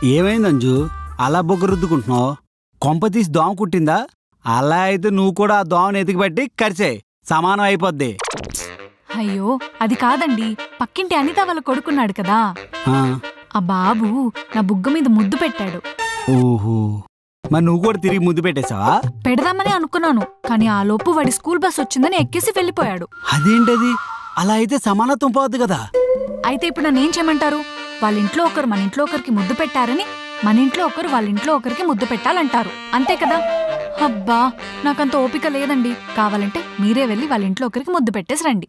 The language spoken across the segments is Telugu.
ఏమైంది అంజు అలా బొగ్గ రుద్దుకుంటున్నావు? కొంప తీసి దోమ కుట్టిందా? అలా అయితే నువ్వు కూడా ఆ దోమను ఎతికిపెట్టి కరిచే, సమానం అయిపోద్ది. అయ్యో అది కాదండి, పక్కింటి అనిత వాళ్ళ కొడుకున్నాడు కదా, ఆ బాబు నా బుగ్గ మీద ముద్దు పెట్టాడు. ఓహో, మరి నువ్వు కూడా తిరిగి ముద్దు పెట్టేశావా? పెడదామని అనుకున్నాను, కానీ ఆ లోపు వాడి స్కూల్ బస్ వచ్చిందని ఎక్కేసి వెళ్ళిపోయాడు. అదేంటది? అలా అయితే సమానత్వం పోద్ది కదా. అయితే ఇప్పుడు నన్నేం చేయమంటారు? వాళ్ళ ఇంట్లో ఒకరు మన ఇంట్లో ఒకరికి ముద్దు పెట్టారని మన ఇంట్లో ఒకరు వాళ్ళ ఇంట్లో ఒకరికి ముద్దు పెట్టాలంటారు, అంతే కదా? అబ్బా నాకంత ఓపిక లేదండి, కావాలంటే మీరే వెళ్ళి వాళ్ళ ఇంట్లో ఒకరికి ముద్దు పెట్టేసి రండి.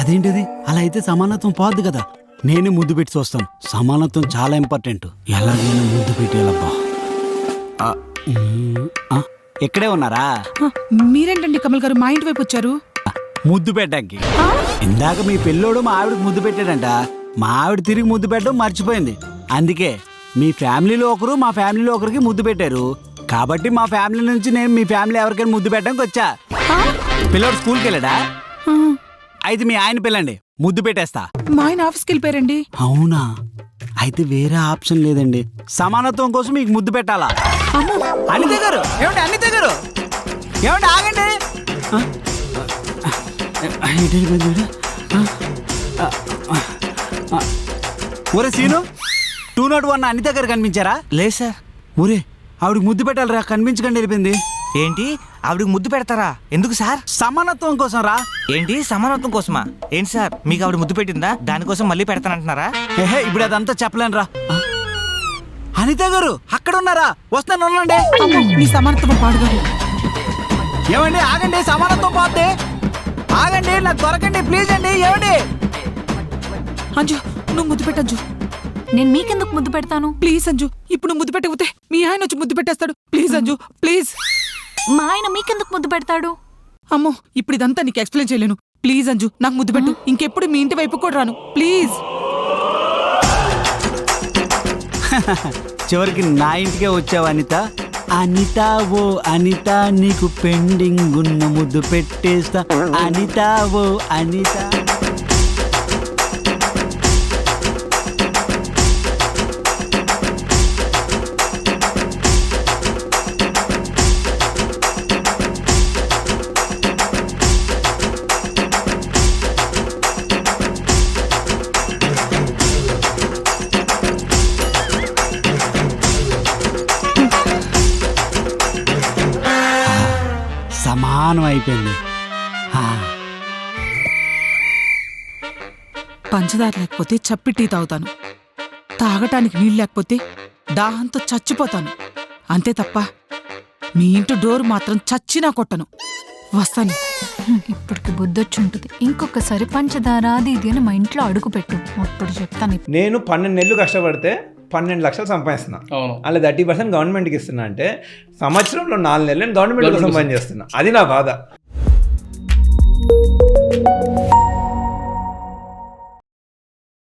అదేంటిది? అలా అయితే సమానత్వం పోద్ది కదా. నేనే ముద్దు పెట్టి చూస్తాను. సమానత్వం చాలా ఇంపార్టెంట్. ఎలాగైనా ముద్దు పెట్టేయాలబ్బా. ఎక్కడే ఉన్నారా? మీరేంటండి కమల్ గారు మా ఇంటి వైపు వచ్చారు? ముద్దు పెట్టడానికి. ఇందాక మీ పిల్లోడు మా ఆవిడకి ముద్దు పెట్టాడంట. మా ఆవిడ తిరిగి ముద్దు పెట్టడం మర్చిపోయింది. అందుకే మీ ఫ్యామిలీలో ఒకరు మా ఫ్యామిలీలో ఒకరికి ముద్దు పెట్టారు. కాబట్టి మా ఫ్యామిలీ నుంచి నేను మీ ఫ్యామిలీ ఎవరికైనా ముద్దు పెట్టడానికి వచ్చా. పిల్లోడు స్కూల్కి వెళ్ళాడా? అయితే మీ ఆయన పిల్లండి, ముద్దు పెట్టేస్తా. మా ఆయన ఆఫీస్కి వెళ్ళిపోయారండి. అవునా? అయితే వేరే ఆప్షన్ లేదండి. సమానత్వం కోసం మీకు ముద్దు పెట్టాలా? అనిత గారు, ఏమండి అనిత గారు, ఏమండి ఆగండి. ఒరే సీను, 201 అనిత గారు కనిపించారా? లేదు సార్. ఒరే ఆవిడకి ముద్దు పెట్టాలరా, కనిపించకండి వెళ్ళిపోయింది. ఏంటి ఆవిడకి ముద్దు పెడతారా? ఎందుకు సార్? సమానత్వం కోసం రా. ఏంటి సమానత్వం కోసమా? ఏంటి సార్, మీకు ఆవిడ ముద్దు పెట్టిందా? దానికోసం మళ్ళీ పెడతానంటున్నారా? ఏహే, ఇప్పుడు అదంతా చెప్పలేను రా. అనిత గారు అక్కడ ఉన్నారా? వస్తాను, ఉండండి. మీ సమానత్వం పాడుగారు. ఏమండి ఆగండి, సమానత్వం పోతే ఆగండి, నాకు దొరకండి ప్లీజ్ అండి. ఏమండి? అంజు నువ్వు ముద్దు పెట్టంజు. నేను మీకెందుకు ముద్దు పెడతాను? ప్లీజ్ అంజు, ఇప్పుడు నువ్వు ముద్దు పెట్టకపోతే మీ ఆయన వచ్చి ముద్దు పెట్టేస్తాడు. Please Anju please. మా ఆయన మీకెందుకు ముద్దు పెడతాడు? అమ్మో, ఇప్పుడు ఇదంతా నీకు ఎక్స్ప్లెయిన్ చేయలేను. ప్లీజ్ అంజు నాకు ముద్దు పెట్టు. ఇంకెప్పుడు మీ ఇంటి వైపు కూడా రాను ప్లీజ్. చివరికి నా ఇంటికే వచ్చావు అనిత. అనిత ఓ అనిత, నీకు పెండింగ్ ఉన్న ముద్దు పెట్టేస్తా. అనిత ఓ అనిత. సమానం అయిపోయింది. పంచదార లేకపోతే చప్పి టీ తాగుతాను. తాగటానికి నీళ్ళు లేకపోతే దాహంతో చచ్చిపోతాను. అంతే తప్ప మీ ఇంటి డోర్ మాత్రం చచ్చినా కొట్టను. వస్తాను. ఇప్పటికి బుద్ధొచ్చుంటుంది. ఇంకొకసారి పంచదార అది ఇది అని మా ఇంట్లో అడుగు పెట్టు, అప్పుడు చెప్తాను. నేను 12 నెలలు కష్టపడితే 12 లక్షలు సంపాదిస్తున్నా. అలా 30% గవర్నమెంట్కి ఇస్తున్నా అంటే సంవత్సరంలో 4 నెలలు నేను గవర్నమెంట్ కోసం పని చేస్తున్నా. అది నా బాధ.